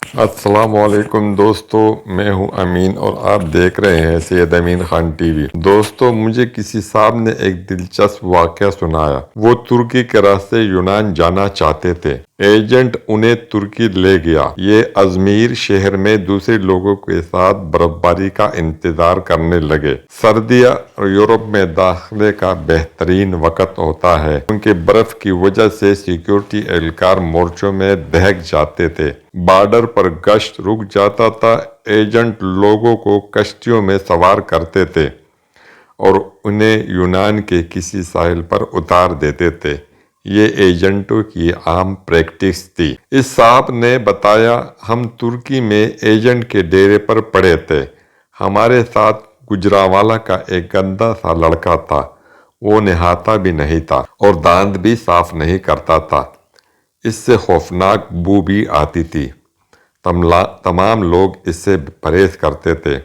السلام علیکم دوستو، میں ہوں امین اور آپ دیکھ رہے ہیں سید امین خان ٹی وی۔ دوستو، مجھے کسی صاحب نے ایک دلچسپ واقعہ سنایا۔ وہ ترکی کے راستے یونان جانا چاہتے تھے۔ ایجنٹ انہیں ترکی لے گیا۔ یہ ازمیر شہر میں دوسرے لوگوں کے ساتھ برف باری کا انتظار کرنے لگے۔ سردیاں یورپ میں داخلے کا بہترین وقت ہوتا ہے کیونکہ برف کی وجہ سے سیکیورٹی اہلکار مورچوں میں دہک جاتے تھے۔ بارڈر پر گشت رک جاتا تھا۔ ایجنٹ لوگوں کو کشتیوں میں سوار کرتے تھے اور انہیں یونان کے کسی ساحل پر اتار دیتے تھے۔ یہ ایجنٹوں کی عام پریکٹس تھی۔ اس صاحب نے بتایا، ہم ترکی میں ایجنٹ کے ڈیرے پر پڑے تھے۔ ہمارے ساتھ گجرانوالہ کا ایک گندا سا لڑکا تھا۔ وہ نہاتا بھی نہیں تھا اور دانت بھی صاف نہیں کرتا تھا۔ اس سے خوفناک بو بھی آتی تھی۔ تمام لوگ اس سے پرہیز کرتے تھے۔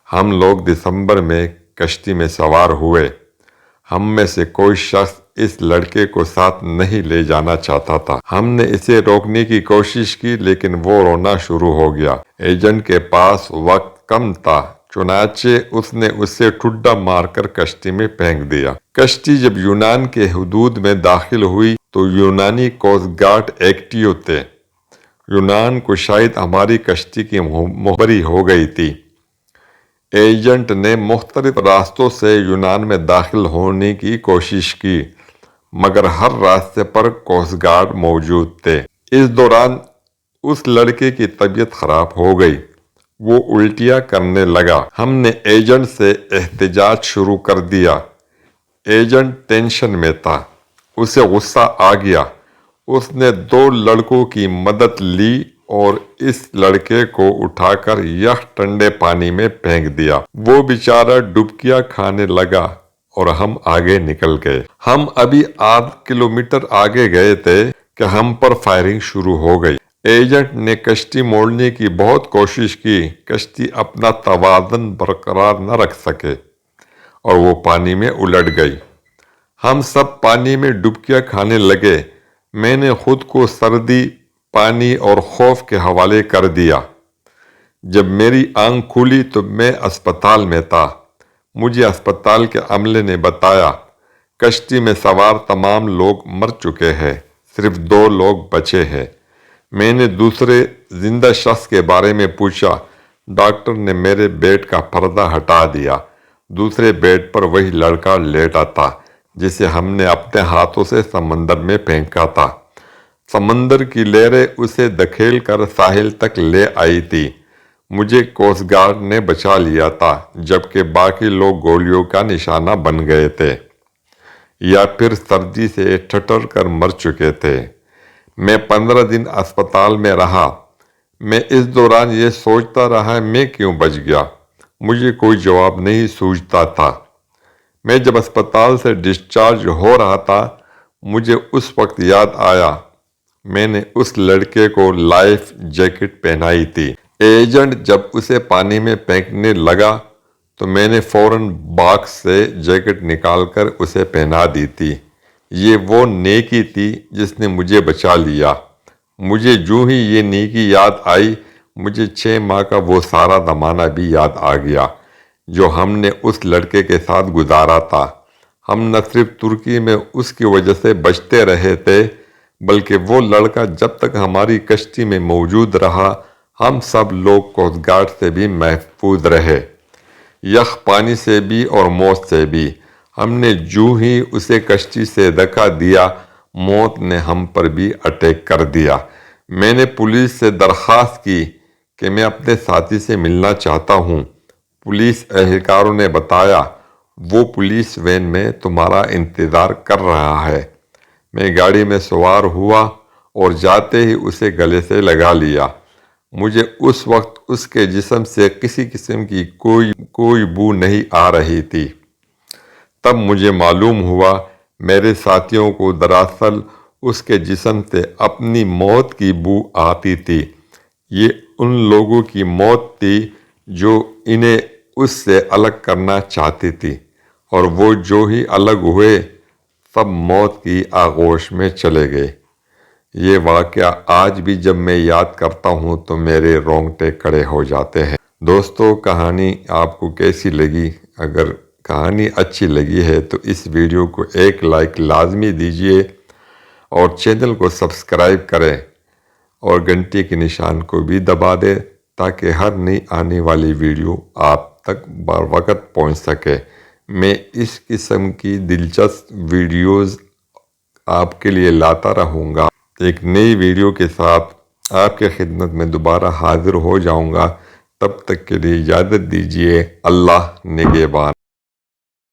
ہم لوگ دسمبر میں کشتی میں سوار ہوئے۔ ہم میں سے کوئی شخص اس لڑکے کو ساتھ نہیں لے جانا چاہتا تھا۔ ہم نے اسے روکنے کی کوشش کی لیکن وہ رونا شروع ہو گیا۔ ایجنٹ کے پاس وقت کم تھا، چنانچہ اس نے اسے ٹھڈا مار کر کشتی میں پھینک دیا۔ کشتی جب یونان کے حدود میں داخل ہوئی تو یونانی کوسٹ گارڈ ایکٹیو تھے۔ یونان کو شاید ہماری کشتی کی مخبری ہو گئی تھی۔ ایجنٹ نے مختلف راستوں سے یونان میں داخل ہونے کی کوشش کی مگر ہر راستے پر کوسٹ گارڈ موجود تھے۔ اس دوران اس لڑکے کی طبیعت خراب ہو گئی۔ وہ الٹیاں کرنے لگا۔ ہم نے ایجنٹ سے احتجاج شروع کر دیا۔ ایجنٹ ٹینشن میں تھا۔ اسے غصہ آ گیا۔ اس نے 2 لڑکوں کی مدد لی اور اس لڑکے کو اٹھا کر یخ ٹھنڈے پانی میں پھینک دیا۔ وہ بیچارہ ڈبکیاں کھانے لگا اور ہم آگے نکل گئے۔ ہم ابھی آدھ کلومیٹر آگے گئے تھے کہ ہم پر فائرنگ شروع ہو گئی۔ ایجنٹ نے کشتی موڑنے کی بہت کوشش کی۔ کشتی اپنا توازن برقرار نہ رکھ سکے اور وہ پانی میں الٹ گئی۔ ہم سب پانی میں ڈبکیاں کھانے لگے۔ میں نے خود کو سردی، پانی اور خوف کے حوالے کر دیا۔ جب میری آنکھ کھلی تو میں اسپتال میں تھا۔ مجھے اسپتال کے عملے نے بتایا، کشتی میں سوار تمام لوگ مر چکے ہیں، صرف 2 لوگ بچے ہیں۔ میں نے دوسرے زندہ شخص کے بارے میں پوچھا۔ ڈاکٹر نے میرے بیڈ کا پردہ ہٹا دیا۔ دوسرے بیڈ پر وہی لڑکا لیٹا تھا جسے ہم نے اپنے ہاتھوں سے سمندر میں پھینکا تھا۔ سمندر کی لہریں اسے دھکیل کر ساحل تک لے آئی تھی۔ مجھے کوسٹ گارڈ نے بچا لیا تھا جبکہ باقی لوگ گولیوں کا نشانہ بن گئے تھے یا پھر سردی سے ٹھٹر کر مر چکے تھے۔ میں 15 دن اسپتال میں رہا۔ میں اس دوران یہ سوچتا رہا، میں کیوں بچ گیا؟ مجھے کوئی جواب نہیں سوجھتا تھا۔ میں جب اسپتال سے ڈسچارج ہو رہا تھا، مجھے اس وقت یاد آیا میں نے اس لڑکے کو لائف جیکٹ پہنائی تھی۔ ایجنٹ جب اسے پانی میں پھینکنے لگا تو میں نے فوراً باکس سے جیکٹ نکال کر اسے پہنا دی تھی۔ یہ وہ نیکی تھی جس نے مجھے بچا لیا۔ مجھے جو ہی یہ نیکی یاد آئی، مجھے 6 ماہ کا وہ سارا زمانہ بھی یاد آ گیا جو ہم نے اس لڑکے کے ساتھ گزارا تھا۔ ہم نہ صرف ترکی میں اس کی وجہ سے بچتے رہے تھے بلکہ وہ لڑکا جب تک ہماری کشتی میں موجود رہا، ہم سب لوگ کوسٹ گارڈ سے بھی محفوظ رہے، یخ پانی سے بھی اور موت سے بھی۔ ہم نے جو ہی اسے کشتی سے دھکا دیا، موت نے ہم پر بھی اٹیک کر دیا۔ میں نے پولیس سے درخواست کی کہ میں اپنے ساتھی سے ملنا چاہتا ہوں۔ پولیس اہلکاروں نے بتایا، وہ پولیس وین میں تمہارا انتظار کر رہا ہے۔ میں گاڑی میں سوار ہوا اور جاتے ہی اسے گلے سے لگا لیا۔ مجھے اس وقت اس کے جسم سے کسی قسم کی کوئی بو نہیں آ رہی تھی۔ تب مجھے معلوم ہوا میرے ساتھیوں کو دراصل اس کے جسم سے اپنی موت کی بو آتی تھی۔ یہ ان لوگوں کی موت تھی جو انہیں اس سے الگ کرنا چاہتی تھی، اور وہ جو ہی الگ ہوئے سب موت کی آغوش میں چلے گئے۔ یہ واقعہ آج بھی جب میں یاد کرتا ہوں تو میرے رونگٹے کھڑے ہو جاتے ہیں۔ دوستو، کہانی آپ کو کیسی لگی؟ اگر کہانی اچھی لگی ہے تو اس ویڈیو کو ایک لائک لازمی دیجیے اور چینل کو سبسکرائب کریں اور گھنٹی کے نشان کو بھی دبا دیں تاکہ ہر نئی آنے والی ویڈیو آپ تک بر وقت پہنچ سکے۔ میں اس قسم کی دلچسپ ویڈیوز آپ کے لیے لاتا رہوں گا۔ ایک نئی ویڈیو کے ساتھ آپ کے خدمت میں دوبارہ حاضر ہو جاؤں گا۔ تب تک کے لیے اجازت دیجیے۔ اللہ نگہبان۔